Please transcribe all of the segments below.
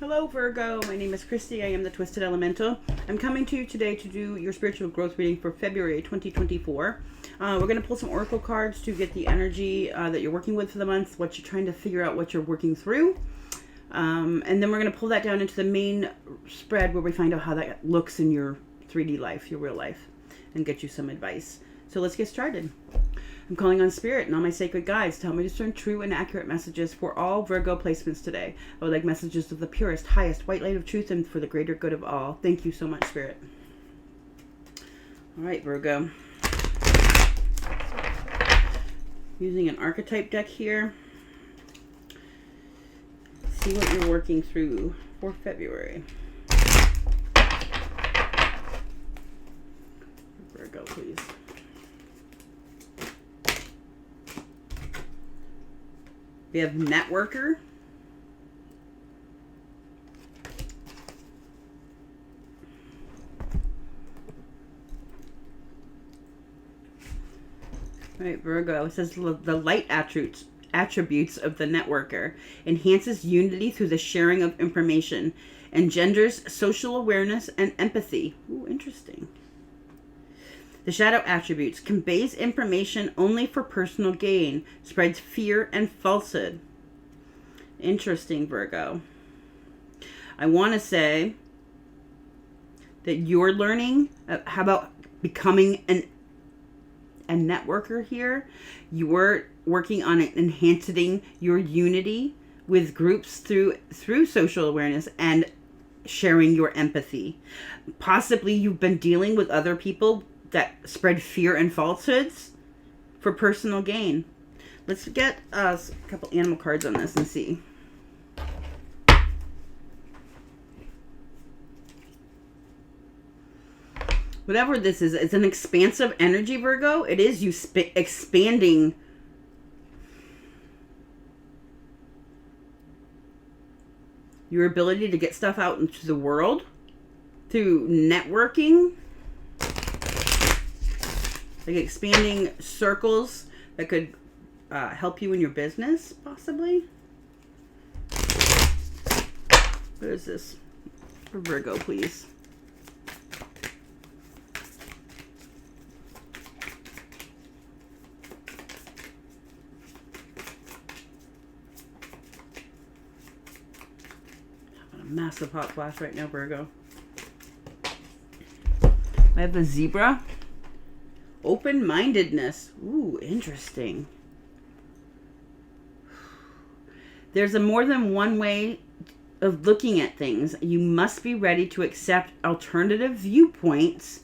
Hello Virgo, my name is Kristi. I am the Twisted Elemental. I'm coming to you today to do your spiritual growth reading for February 2024. We're going to pull some oracle cards to get the energy that you're working with for the month, what you're trying to figure out, what you're working through. And then we're going to pull that down into the main spread where we find out how that looks in your 3D life, your real life, and get you some advice. So let's get started. I'm calling on Spirit and all my sacred guides to help me discern true and accurate messages for all Virgo placements today. I would like messages of the purest, highest, white light of truth and for the greater good of all. Thank you so much, Spirit. All right, Virgo. Using an archetype deck here. See what you're working through for February. Virgo, please. We have networker. All right, Virgo. It says the light attributes of the networker enhances unity through the sharing of information, engenders social awareness and empathy. Ooh, interesting. The shadow attributes conveys information only for personal gain, spreads fear and falsehood. Interesting, Virgo. I want to say that you're learning how about becoming a networker here. You're working on enhancing your unity with groups through social awareness and sharing your empathy. Possibly you've been dealing with other people that spread fear and falsehoods for personal gain. Let's get a couple animal cards on this and see. Whatever this is, it's an expansive energy, Virgo. It is you expanding your ability to get stuff out into the world through networking. Like expanding circles that could help you in your business, possibly. What is this for Virgo, please? Having a massive hot flash right now, Virgo. I have the zebra. Open-mindedness. Ooh, interesting. There's a more than one way of looking at things. You must be ready to accept alternative viewpoints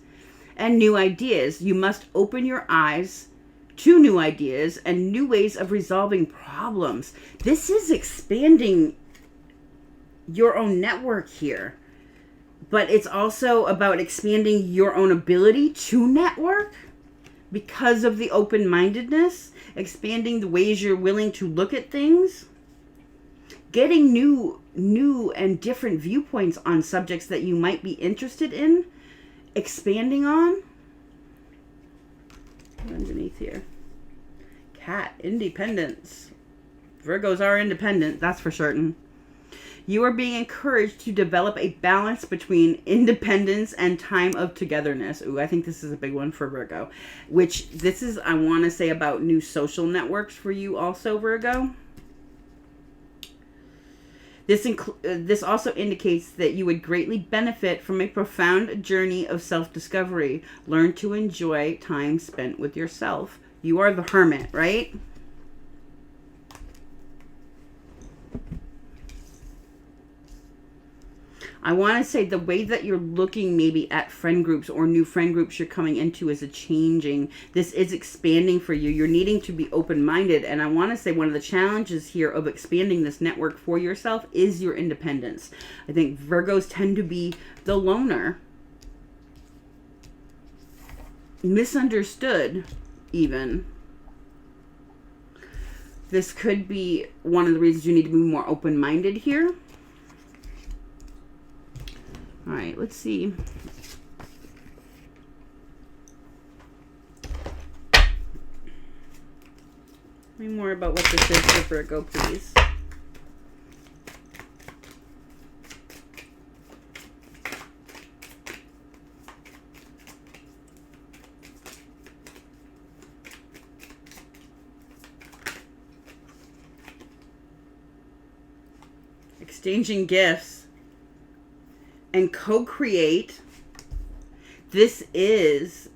and new ideas. You must open your eyes to new ideas and new ways of resolving problems. This is expanding your own network here. But it's also about expanding your own ability to network. Because of the open-mindedness, expanding the ways you're willing to look at things, getting new and different viewpoints on subjects that you might be interested in, expanding on. Underneath here. Cat, independence. Virgos are independent, that's for certain. You are being encouraged to develop a balance between independence and time of togetherness. Ooh, I think this is a big one for Virgo. Which this is, I want to say, about new social networks for you also, Virgo. This also indicates that you would greatly benefit from a profound journey of self-discovery. Learn to enjoy time spent with yourself. You are the hermit, right? I want to say the way that you're looking maybe at friend groups or new friend groups you're coming into is a changing. This is expanding for you. You're needing to be open-minded. And I want to say one of the challenges here of expanding this network for yourself is your independence. I think Virgos tend to be the loner. Misunderstood, even. This could be one of the reasons you need to be more open-minded here. All right, let's see. Tell me more about what this is for Virgo, please. exchanging gifts and co-create. This is,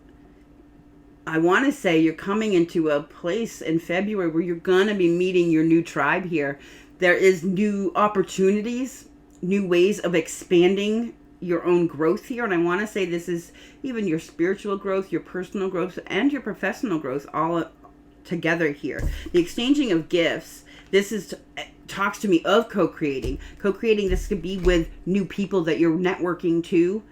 I want to say, you're coming into a place in February where you're going to be meeting your new tribe here. There is new opportunities, new ways of expanding your own growth here. And I want to say this is even your spiritual growth, your personal growth, and your professional growth all together here. The exchanging of gifts, this is talks to me of co-creating. Co-creating, this could be with new people that you're networking to.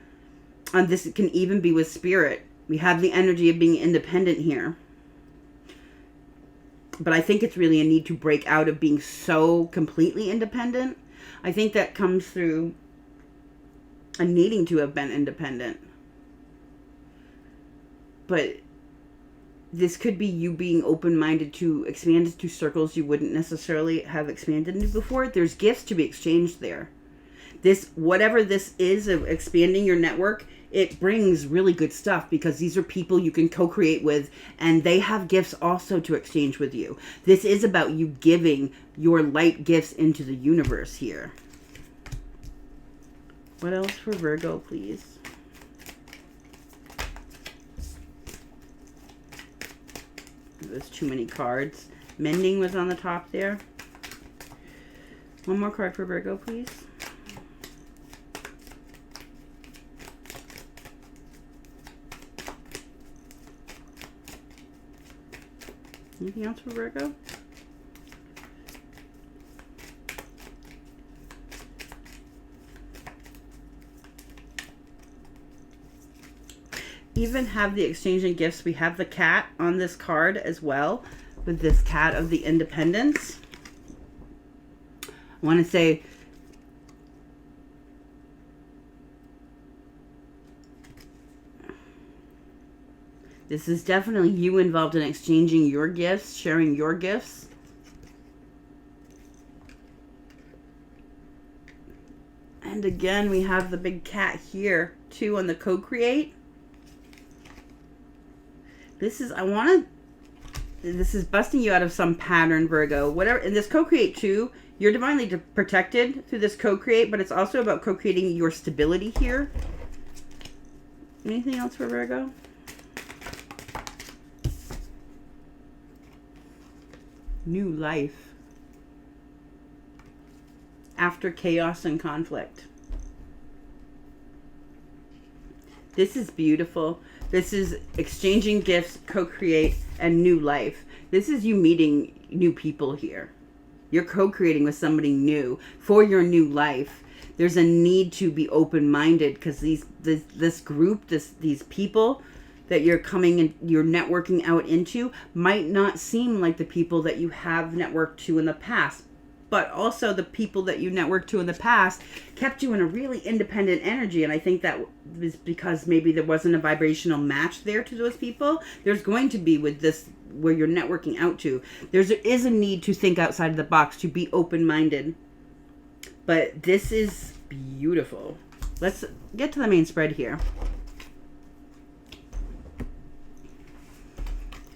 This can even be with spirit. We have the energy of being independent here. But I think it's really a need to break out of being so completely independent. I think that comes through a needing to have been independent. But this could be you being open-minded to expand into circles you wouldn't necessarily have expanded into before. There's gifts to be exchanged there. This, whatever this is of expanding your network, it brings really good stuff because these are people you can co-create with and they have gifts also to exchange with you. This is about you giving your light gifts into the universe here. What else for Virgo, please? There's too many cards. Mending was on the top there. One more card for Virgo, please. Anything else for Virgo? Even have the exchanging gifts. We have the cat on this card as well, with this cat of the independence. I want to say this is definitely you involved in exchanging your gifts, sharing your gifts. And again, we have the big cat here too on the co-create. This is, this is busting you out of some pattern, Virgo. Whatever, in this co-create too, you're divinely protected through this co-create, but it's also about co-creating your stability here. Anything else for Virgo? New life. After chaos and conflict. This is beautiful. This is exchanging gifts, co-create, and new life. This is you meeting new people here. You're co-creating with somebody new for your new life. There's a need to be open-minded because this group, these people that you're coming and you're networking out into might not seem like the people that you have networked to in the past. But also the people that you networked to in the past kept you in a really independent energy. And I think that is because maybe there wasn't a vibrational match there to those people. There's going to be with this, where you're networking out to. There is a need to think outside of the box, to be open-minded. But this is beautiful. Let's get to the main spread here.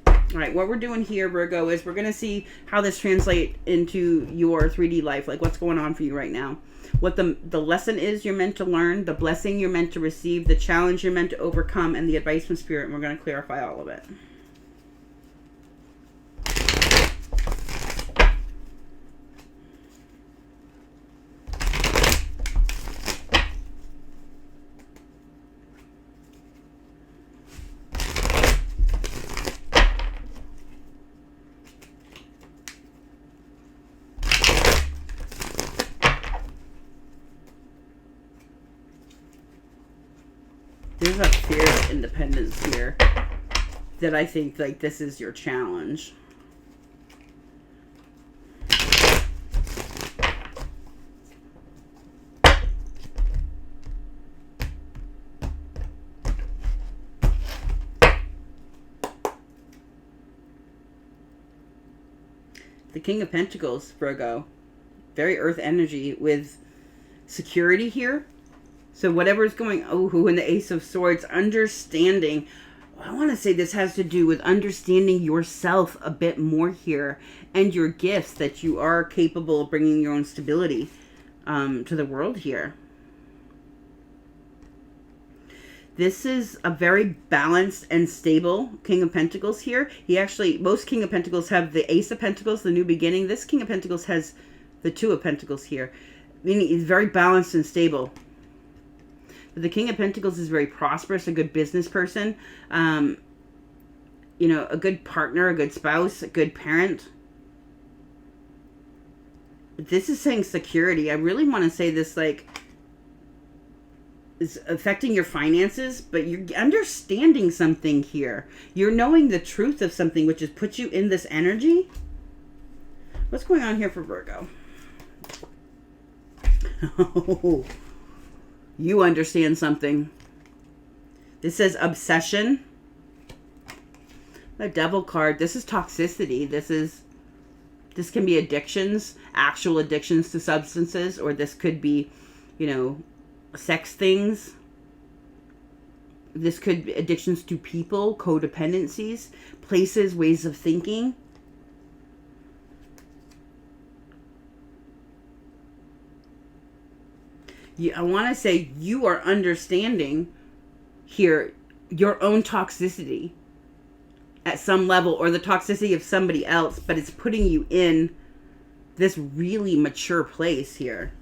All right, what we're doing here, Virgo, is we're going to see how this translates into your 3D life, like what's going on for you right now. What the lesson is you're meant to learn, the blessing you're meant to receive, the challenge you're meant to overcome, and the advice from Spirit, and we're going to clarify all of it. There's a fear of independence here that I think, like, this is your challenge. The King of Pentacles, Virgo. Very earth energy with security here. So whatever is going, and the Ace of Swords, understanding. I want to say this has to do with understanding yourself a bit more here and your gifts, that you are capable of bringing your own stability. to the world here. This is a very balanced and stable King of Pentacles here. Most King of Pentacles have the Ace of Pentacles, the new beginning. This King of Pentacles has the Two of Pentacles here, meaning he's very balanced and stable. But the King of Pentacles is very prosperous, a good business person, a good partner, a good spouse, a good parent. This is saying security. I really want to say this, is affecting your finances, but you're understanding something here. You're knowing the truth of something, which has put you in this energy. What's going on here for Virgo? Oh, you understand something. This says obsession. The Devil card. This is toxicity. This can be addictions, actual addictions to substances, or this could be, sex things. This could be addictions to people, codependencies, places, ways of thinking. I want to say you are understanding here your own toxicity at some level, or the toxicity of somebody else, but it's putting you in this really mature place here.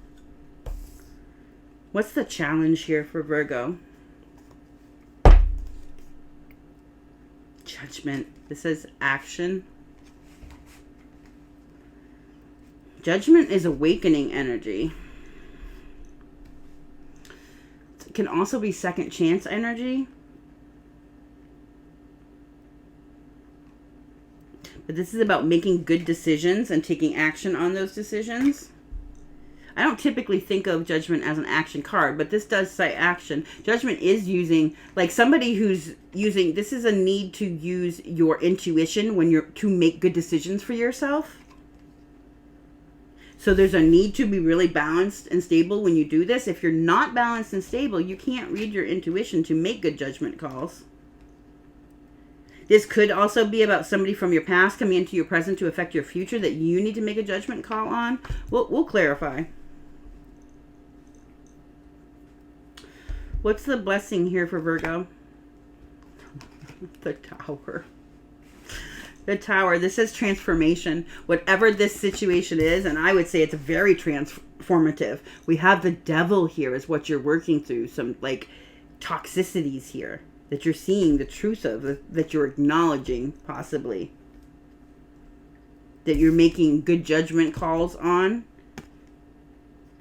What's the challenge here for Virgo? Judgment. This says action. Judgment is awakening energy. It can also be second chance energy. But this is about making good decisions and taking action on those decisions. I don't typically think of Judgment as an action card, but this does say action. Judgment is using, somebody who's using, this is a need to use your intuition to make good decisions for yourself. So there's a need to be really balanced and stable when you do this. If you're not balanced and stable, you can't read your intuition to make good judgment calls. This could also be about somebody from your past coming into your present to affect your future that you need to make a judgment call on. We'll clarify. What's the blessing here for Virgo? The Tower. The Tower. This is transformation. Whatever this situation is, and I would say it's very transformative. We have the Devil here is what you're working through. Some toxicities here that you're seeing the truth of, that you're acknowledging possibly. That you're making good judgment calls on.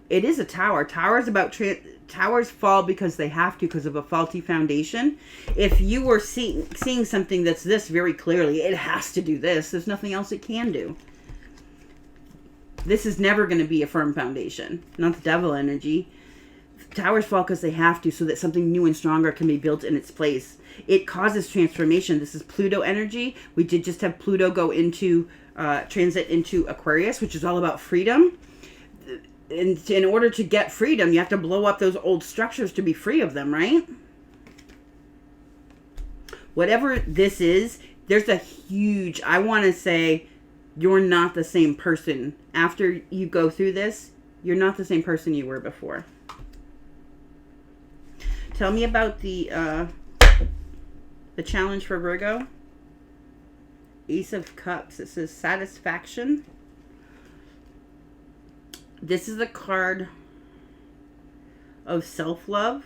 It is a tower. Towers fall because they have to, because of a faulty foundation. If you were seeing something that's this very clearly, it has to do this. There's nothing else it can do. This is never going to be a firm foundation. Not the Devil energy. Towers fall because they have to, so that something new and stronger can be built in its place. It causes transformation. This is Pluto energy. We did just have Pluto go into transit into Aquarius, which is all about freedom. And in order to get freedom, you have to blow up those old structures to be free of them, right? Whatever this is, there's a huge, I want to say, you're not the same person. After you go through this, you're not the same person you were before. Tell me about the challenge for Virgo. Ace of Cups. It says satisfaction. This is a card of self-love.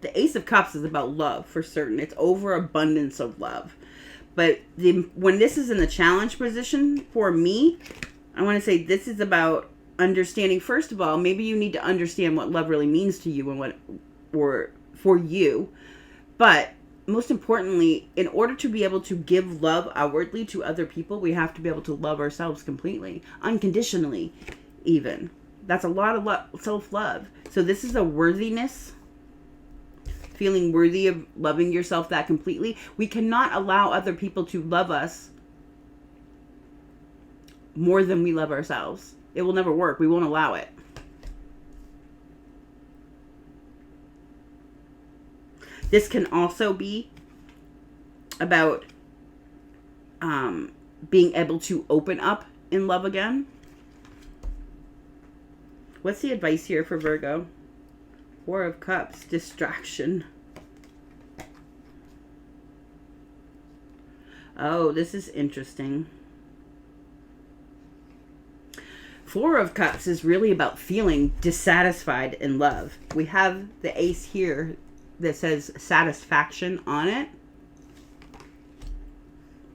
The Ace of Cups is about love for certain. It's overabundance of love. But when this is in the challenge position for me, I want to say this is about understanding, first of all, maybe you need to understand what love really means to you and for you. But most importantly, in order to be able to give love outwardly to other people, we have to be able to love ourselves completely, unconditionally even. That's a lot of self-love. So this is a worthiness, feeling worthy of loving yourself that completely. We cannot allow other people to love us more than we love ourselves. It will never work. We won't allow it. This can also be about being able to open up in love again. What's the advice here for Virgo? Four of Cups, distraction. Oh, this is interesting. Four of Cups is really about feeling dissatisfied in love. We have the Ace here that says satisfaction on it.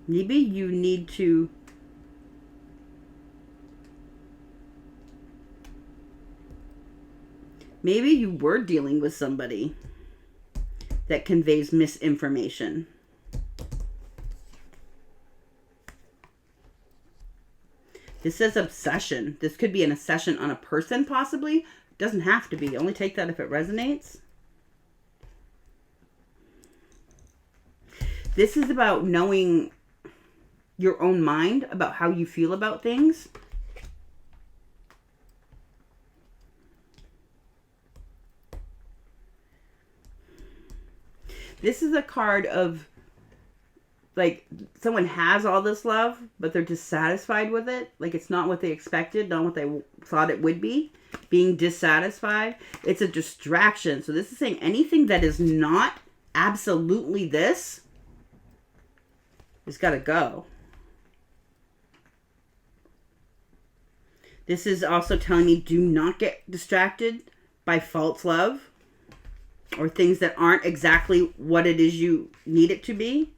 Maybe you need to maybe you were dealing with somebody that conveys misinformation. This says obsession. This could be an obsession on a person, possibly. Doesn't have to be. Only take that if it resonates. This is about knowing your own mind, about how you feel about things. This is a card of, like, someone has all this love, but they're dissatisfied with it. Like, it's not what they expected, not what they thought it would be. Being dissatisfied. It's a distraction. So this is saying anything that is not absolutely this has got to go. This is also telling me do not get distracted by false love or things that aren't exactly what it is you need it to be.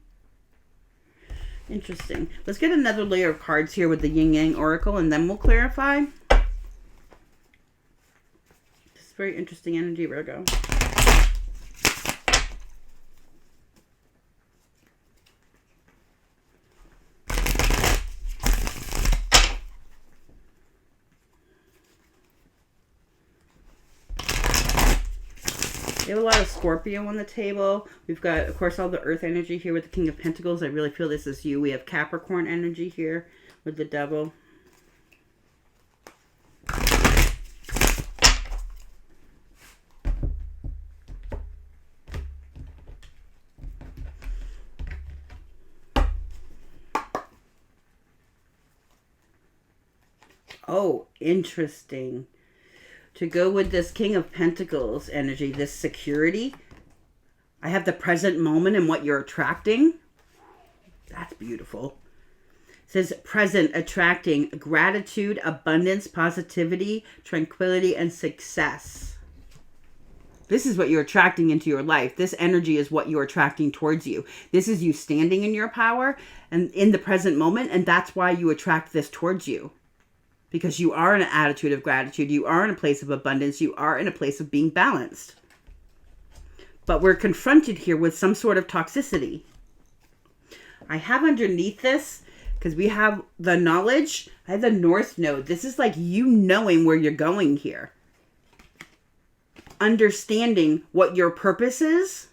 Interesting. Let's get another layer of cards here with the Yin Yang Oracle, and then we'll clarify. This is very interesting energy, Virgo. We have a lot of Scorpio on the table. We've got, of course, all the earth energy here with the King of Pentacles. I really feel this is you. We have Capricorn energy here with the Devil. Oh, interesting. To go with this King of Pentacles energy, this security, I have the present moment and what you're attracting. That's beautiful. It says present, attracting gratitude, abundance, positivity, tranquility, and success. This is what you're attracting into your life. This energy is what you're attracting towards you. This is you standing in your power and in the present moment, and that's why you attract this towards you. Because you are in an attitude of gratitude. You are in a place of abundance. You are in a place of being balanced. But we're confronted here with some sort of toxicity. I have underneath this, because we have the knowledge, I have the North Node. This is like you knowing where you're going here. Understanding what your purpose is.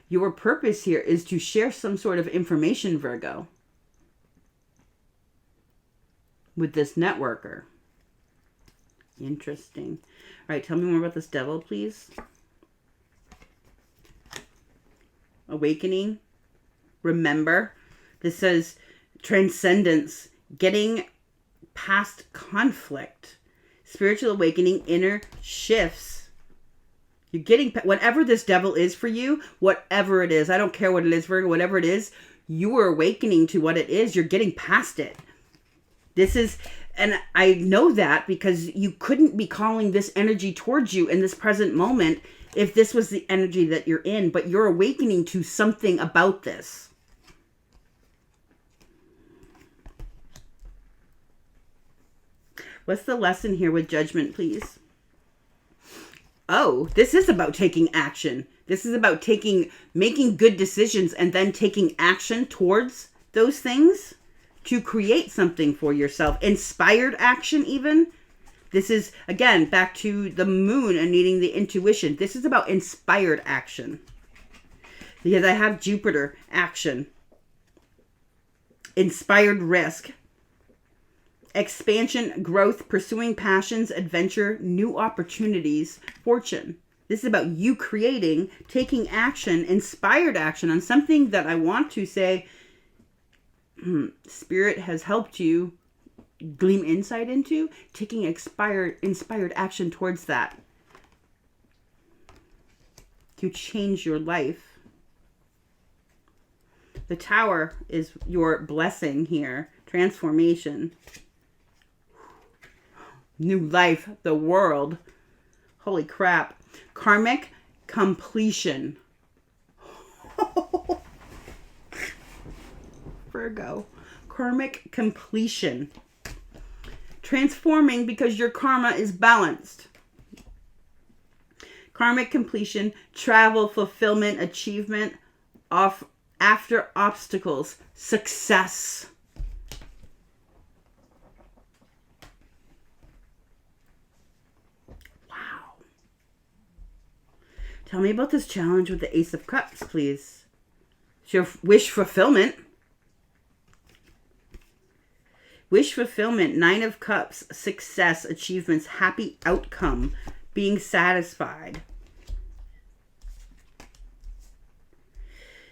Your purpose here is to share some sort of information, Virgo, with this networker. Interesting. All right, tell me more about this Devil, please. Awakening. Remember. This says transcendence. Getting past conflict. Spiritual awakening. Inner shifts. You're getting, whatever this Devil is for you, whatever it is, I don't care what it is, Virgo, whatever it is, you are awakening to what it is. You're getting past it. This is, and I know that because you couldn't be calling this energy towards you in this present moment if this was the energy that you're in, but you're awakening to something about this. What's the lesson here with Judgment, please? Oh, this is about taking action. This is about making good decisions and then taking action towards those things to create something for yourself. Inspired action even. This is, again, back to the moon and needing the intuition. This is about inspired action. Because I have Jupiter action. Inspired risk. Expansion, growth, pursuing passions, adventure, new opportunities, fortune. This is about you creating, taking action, inspired action on something that I want to say, Spirit has helped you glean insight into, taking inspired action towards that to change your life. The Tower is your blessing here. Transformation. New life. The world. Holy crap. Karmic completion. Virgo. Karmic completion. Transforming because your karma is balanced. Karmic completion, travel, fulfillment, achievement, after obstacles, success. Wow. Tell me about this challenge with the Ace of Cups, please. It's your wish fulfillment. Wish fulfillment, Nine of Cups, success, achievements, happy outcome, being satisfied.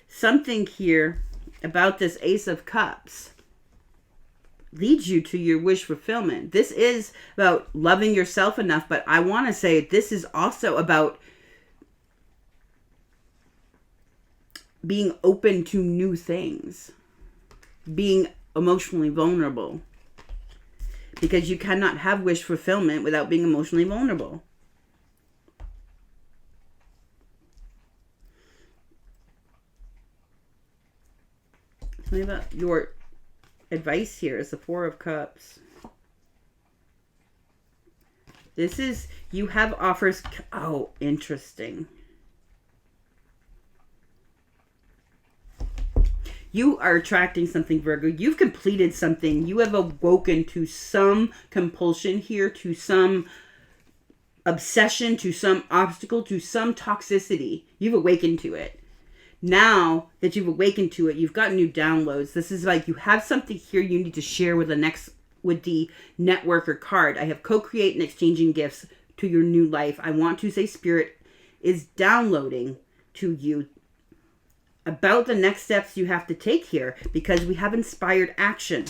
Something here about this Ace of Cups leads you to your wish fulfillment. This is about loving yourself enough, but I want to say this is also about being open to new things, being emotionally vulnerable, because you cannot have wish fulfillment without being emotionally vulnerable. Tell me about your advice here is the Four of Cups. This is, you have offers. Oh, interesting. You are attracting something, Virgo. You've completed something. You have awoken to some compulsion here, to some obsession, to some obstacle, to some toxicity. You've awakened to it. Now that you've awakened to it, you've got new downloads. This is like you have something here you need to share with the networker card. I have co-create and exchanging gifts to your new life. I want to say Spirit is downloading to you about the next steps you have to take here, because we have inspired action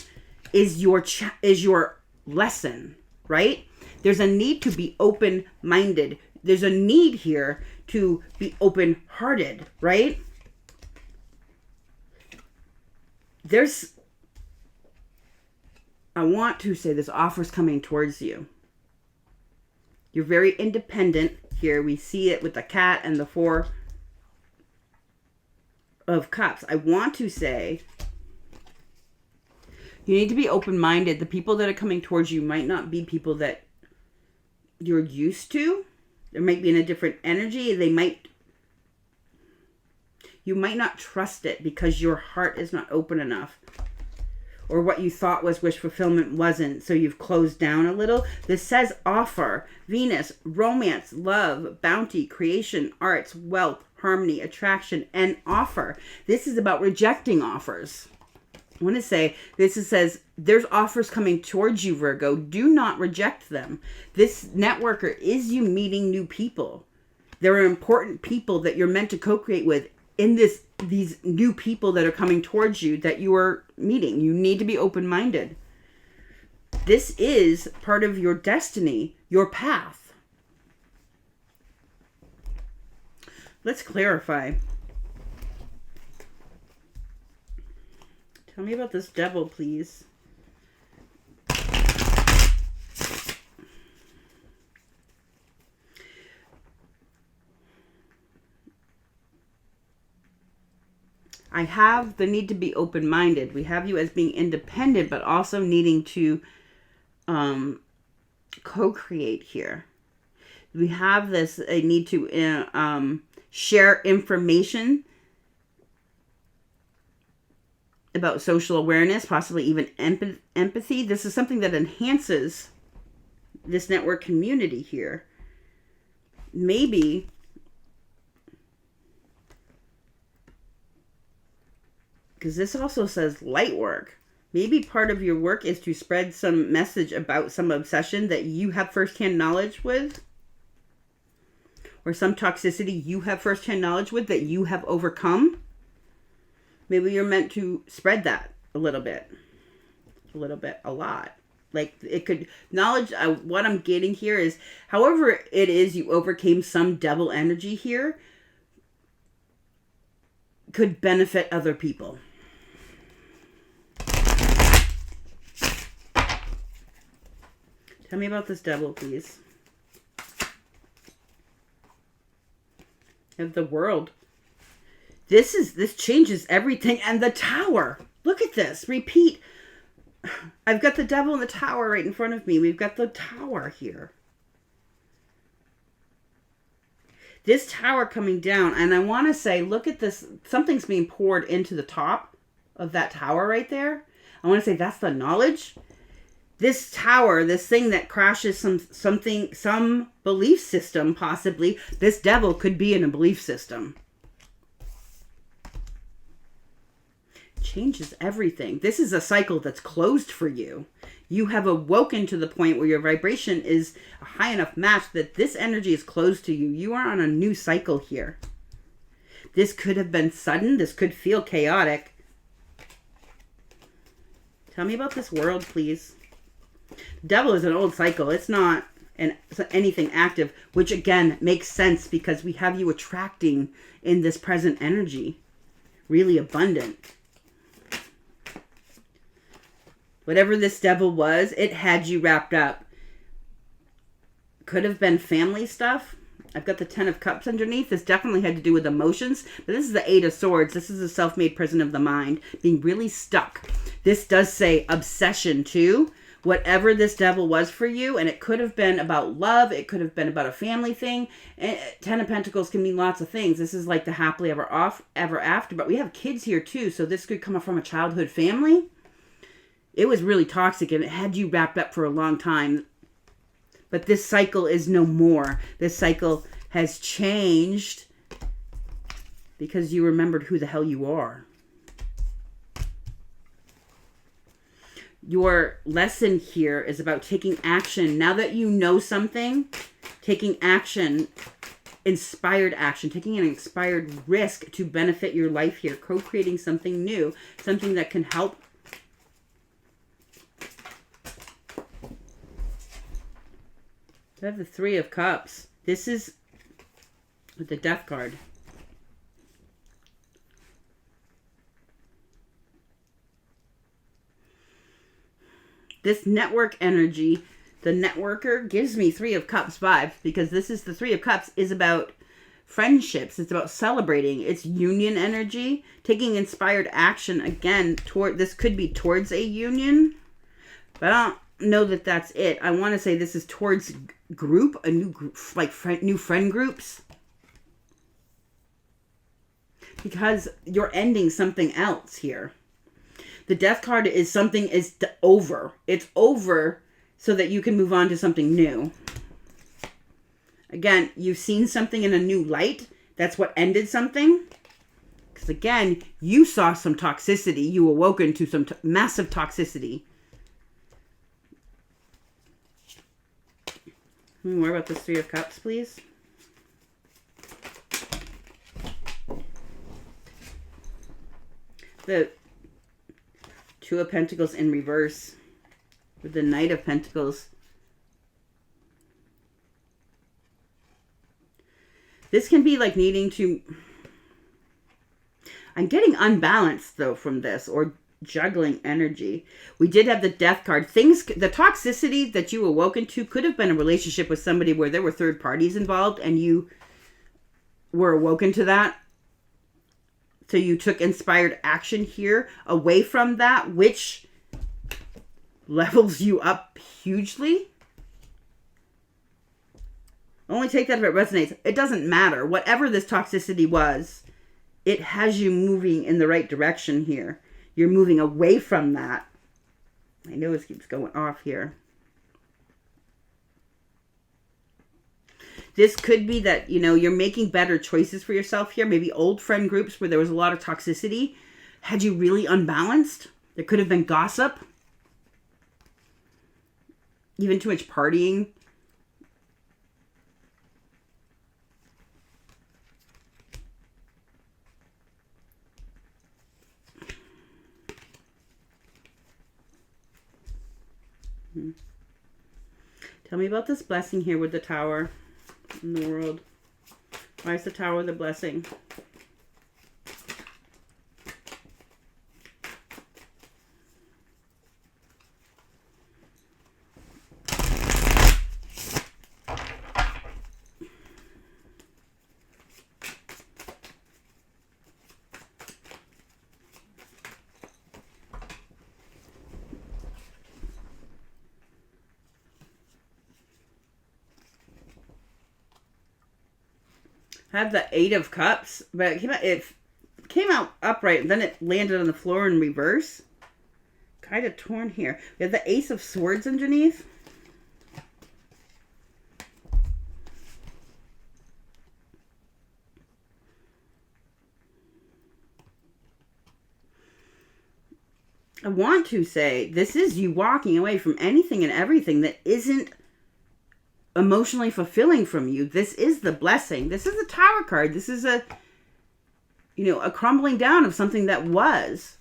is your lesson, right? There's a need to be open-minded. There's a need here to be open-hearted, right? I want to say this offer's coming towards you. You're very independent here. We see it with the cat and the Four of Cups. I want to say you need to be open-minded. The people that are coming towards you might not be people that you're used to. They might be in a different energy. You might not trust it because your heart is not open enough. Or what you thought was wish fulfillment wasn't. So you've closed down a little. This says offer, Venus, romance, love, bounty, creation, arts, wealth, harmony, attraction, and offer. This is about rejecting offers. I want to say, says there's offers coming towards you, Virgo. Do not reject them. This networker is you meeting new people. There are important people that you're meant to co-create with in these new people that are coming towards you that you are meeting. You need to be open-minded. This is part of your destiny, your path. Let's clarify. Tell me about this Devil, please. I have the need to be open-minded. We have you as being independent, but also needing to co-create here. We have this need to share information about social awareness, possibly even empathy. This is something that enhances this network community here. Maybe because this also says light work. Maybe part of your work is to spread some message about some obsession that you have firsthand knowledge with. or some toxicity you have firsthand knowledge with that you have overcome. Maybe you're meant to spread that a little bit, a lot. Like it could, knowledge, what I'm getting here is, however it is you overcame some devil energy here, could benefit other people. Tell me about this devil, please. Of the world. This changes everything. And the tower. Look at this. Repeat. I've got the devil and the tower right in front of me. We've got the tower here. This tower coming down. And I want to say, look at this. Something's being poured into the top of that tower right there. I want to say that's the knowledge. This tower, this thing that crashes some belief system, possibly. This devil could be in a belief system. Changes everything. This is a cycle that's closed for you. You have awoken to the point where your vibration is a high enough match that this energy is closed to you. You are on a new cycle here. This could have been sudden. This could feel chaotic. Tell me about this world, please. Devil is an old cycle. It's not anything active, which again makes sense because we have you attracting in this present energy. Really abundant. Whatever this devil was, it had you wrapped up. Could have been family stuff. I've got the 10 of Cups underneath. This definitely had to do with emotions. But this is the 8 of Swords. This is a self-made prison of the mind. Being really stuck. This does say obsession too. Whatever this devil was for you, and it could have been about love, it could have been about a family thing. And 10 of Pentacles can mean lots of things. This is like the happily ever after, but we have kids here too, so this could come from a childhood family. It was really toxic, and it had you wrapped up for a long time. But this cycle is no more. This cycle has changed because you remembered who the hell you are. Your lesson here is about taking action. Now that you know something, taking action, inspired action, taking an inspired risk to benefit your life here, co-creating something new, something that can help. I have the 3 of Cups. This is with the Death card. This network energy, the networker, gives me 3 of Cups vibe because this is the 3 of Cups is about friendships. It's about celebrating. It's union energy, taking inspired action again toward. This could be towards a union, but I don't know that that's it. I want to say this is towards group, a new group, like new friend groups, because you're ending something else here. The Death card is something is over. It's over so that you can move on to something new. Again, you've seen something in a new light. That's what ended something. Because again, you saw some toxicity. You awoken to some massive toxicity. More about this 3 of Cups, please. The 2 of Pentacles in reverse with the Knight of Pentacles. This can be like needing to... I'm getting unbalanced though from this, or juggling energy. We did have the Death card. The toxicity that you awoken to could have been a relationship with somebody where there were third parties involved and you were awoken to that. So you took inspired action here away from that, which levels you up hugely. Only take that if it resonates. It doesn't matter. Whatever this toxicity was, it has you moving in the right direction here. You're moving away from that. My nose keeps going off here. This could be that, you know, you're making better choices for yourself here. Maybe old friend groups where there was a lot of toxicity had you really unbalanced. There could have been gossip. Even too much partying. Tell me about this blessing here with the Tower in the world. Why is the Tower the blessing? I have the Eight of Cups, but it came out upright, and then it landed on the floor in reverse. Kind of torn here. We have the Ace of Swords underneath. I want to say this is you walking away from anything and everything that isn't emotionally fulfilling from you. This is the blessing. This is the Tower card. This is a crumbling down of something that was.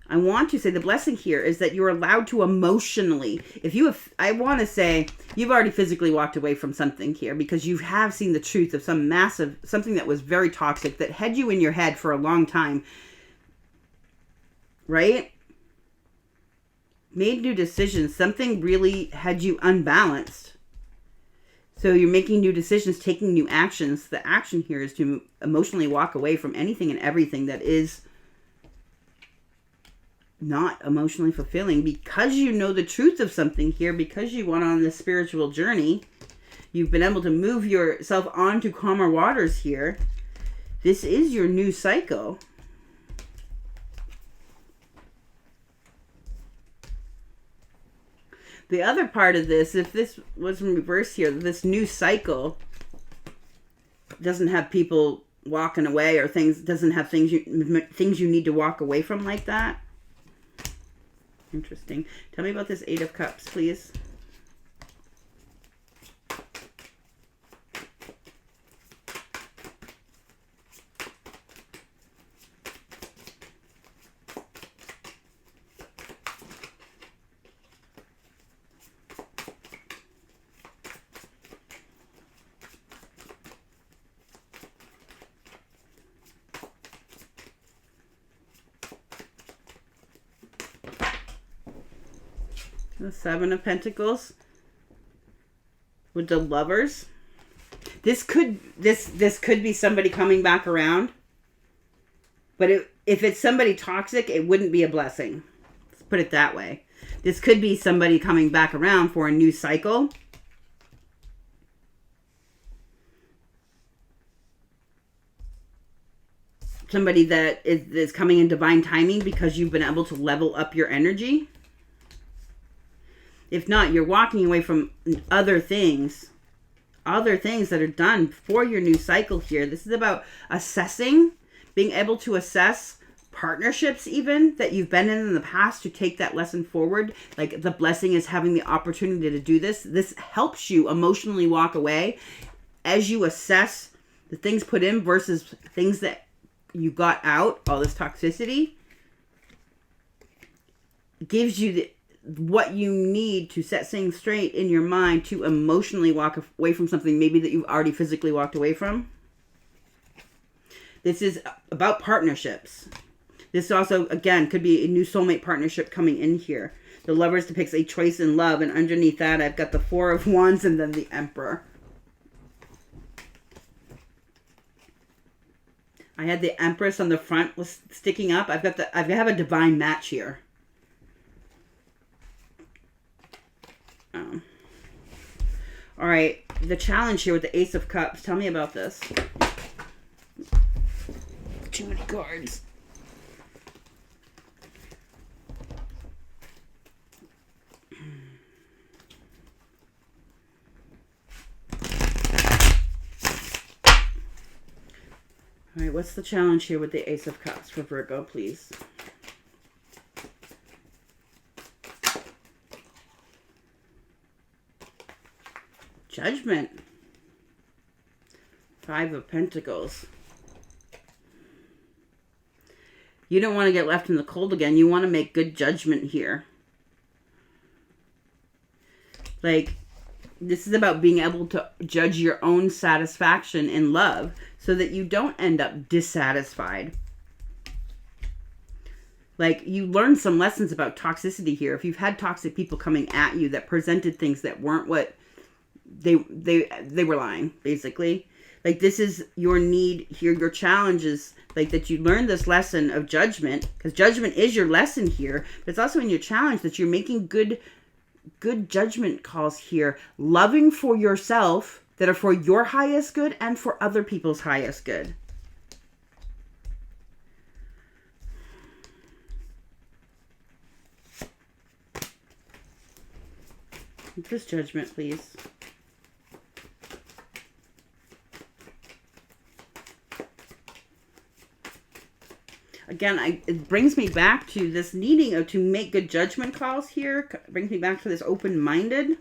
I want to say the blessing here is that you're allowed to emotionally, I want to say you've already physically walked away from something here because you have seen the truth of something that was very toxic that had you in your head for a long time. Right? Made new decisions. Something really had you unbalanced. So you're making new decisions, taking new actions. The action here is to emotionally walk away from anything and everything that is not emotionally fulfilling because you know the truth of something here, because you went on this spiritual journey. You've been able to move yourself onto calmer waters here. This is your new cycle. The other part of this, if this was in reverse here, this new cycle doesn't have people walking away or doesn't have things you need to walk away from like that. Interesting. Tell me about this Eight of Cups, please. The Seven of Pentacles with the Lovers. This could be somebody coming back around, but if it's somebody toxic, it wouldn't be a blessing. Let's put it that way. This could be somebody coming back around for a new cycle. Somebody that is coming in divine timing because you've been able to level up your energy. If not, you're walking away from other things that are done for your new cycle here. This is about assessing, being able to assess partnerships even that you've been in the past to take that lesson forward. Like the blessing is having the opportunity to do this. This helps you emotionally walk away as you assess the things put in versus things that you got out. All this toxicity gives you what you need to set things straight in your mind to emotionally walk away from something maybe that you've already physically walked away from. This is about partnerships. This also, again, could be a new soulmate partnership coming in here. The Lovers depicts a choice in love, and underneath that I've got the Four of Wands and then the Emperor. I had the Empress on the front was sticking up. I have a divine match here. All right, the challenge here with the Ace of Cups. Tell me about this. Too many cards. All right, what's the challenge here with the Ace of Cups for Virgo, please? Judgment. Five of Pentacles. You don't want to get left in the cold again. You want to make good judgment here. Like, this is about being able to judge your own satisfaction in love so that you don't end up dissatisfied. Like, you learn some lessons about toxicity here. If you've had toxic people coming at you that presented things that weren't what they were lying, basically. Like, this is your need here, your challenge is like that you learn this lesson of judgment, because judgment is your lesson here, but it's also in your challenge that you're making good judgment calls here, loving for yourself, that are for your highest good and for other people's highest good. Just judgment, please. Again, it brings me back to this needing to make good judgment calls here. It brings me back to this open-minded.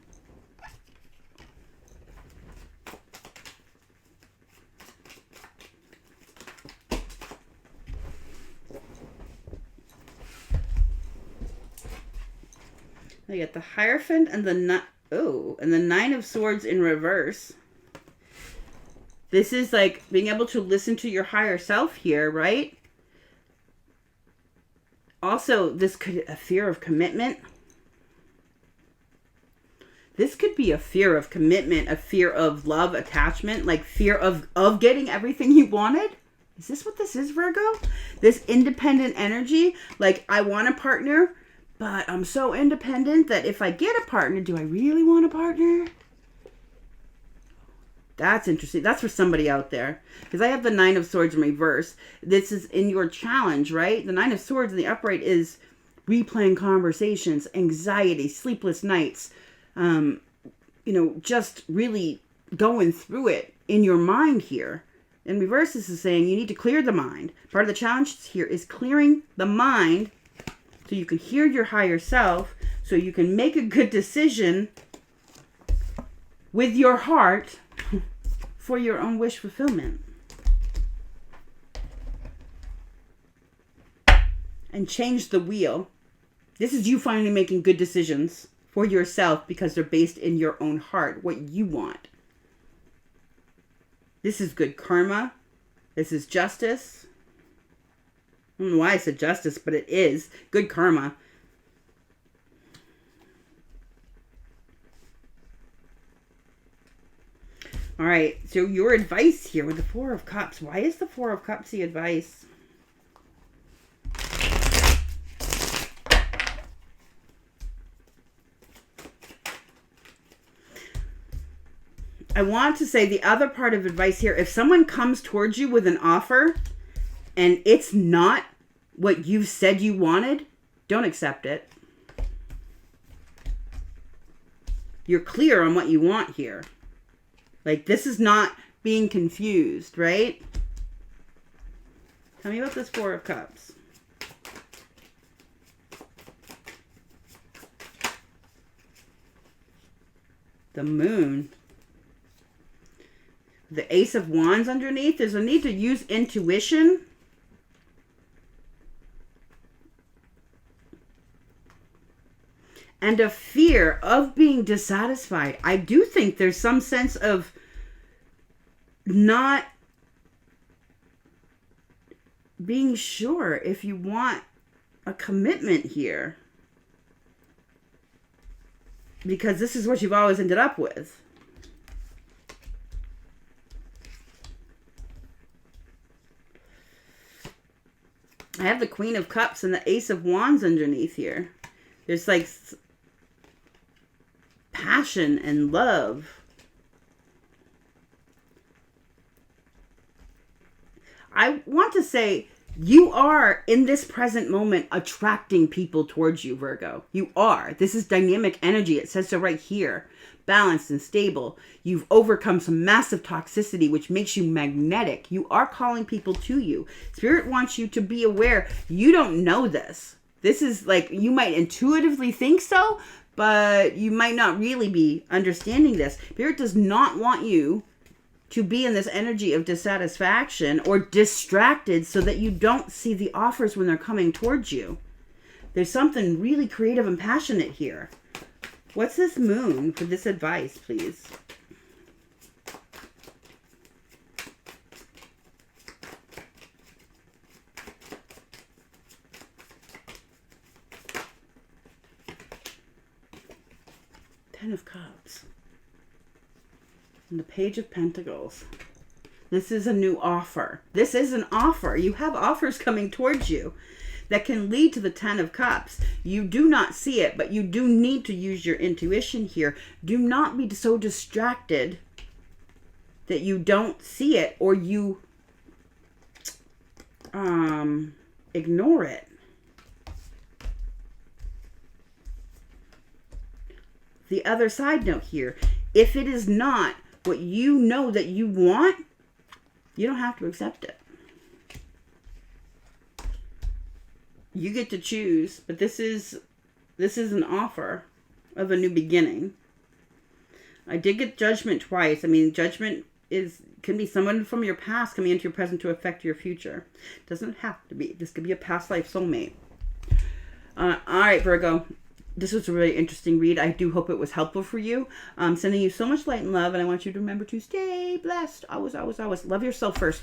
I get the Hierophant and the Nine of Swords in reverse. This is like being able to listen to your higher self here, right? Also, this could a fear of commitment. This could be a fear of commitment, a fear of love, attachment, like fear of getting everything you wanted. Is this what this is, Virgo? This independent energy, like I want a partner, but I'm so independent that if I get a partner, do I really want a partner? That's interesting. That's for somebody out there. Because I have the Nine of Swords in reverse. This is in your challenge, right? The Nine of Swords in the upright is replaying conversations, anxiety, sleepless nights. Just really going through it in your mind here. In reverse, this is saying you need to clear the mind. Part of the challenge here is clearing the mind so you can hear your higher self, so you can make a good decision with your heart for your own wish fulfillment. And change the wheel. This is you finally making good decisions for yourself because they're based in your own heart, what you want. This is good karma. This is justice. I don't know why I said justice, but it is good karma. All right, so your advice here with the Four of Cups. Why is the Four of Cups the advice? I want to say the other part of advice here, if someone comes towards you with an offer and it's not what you said you wanted, don't accept it. You're clear on what you want here. Like, this is not being confused, right? Tell me about this Four of Cups. The Moon. The Ace of Wands underneath. There's a need to use intuition. And a fear of being dissatisfied. I do think there's some sense of not being sure if you want a commitment here. Because this is what you've always ended up with. I have the Queen of Cups and the Ace of Wands underneath here. There's like passion and love. I want to say you are in this present moment attracting people towards you, Virgo. You are. This is dynamic energy. It says so right here. Balanced and stable. You've overcome some massive toxicity, which makes you magnetic. You are calling people to you. Spirit wants you to be aware. You don't know this. This is like, you might intuitively think so, but you might not really be understanding this. Spirit does not want you to be in this energy of dissatisfaction or distracted so that you don't see the offers when they're coming towards you. There's something really creative and passionate here. What's this moon for this advice, please? Ten of Cups. And the Page of Pentacles. This is a new offer. This is an offer. You have offers coming towards you that can lead to the Ten of Cups. You do not see it, but you do need to use your intuition here. Do not be so distracted that you don't see it or you ignore it. The other side note here, if it is not what you know that you want, you don't have to accept it. You get to choose, but this is an offer of a new beginning. I did get Judgment twice. I mean, Judgment can be someone from your past coming into your present to affect your future. Doesn't have to be. This could be a past life soulmate. All right, Virgo. This was a really interesting read. I do hope it was helpful for you. I'm sending you so much light and love, and I want you to remember to stay blessed. Always, always, always. Love yourself first.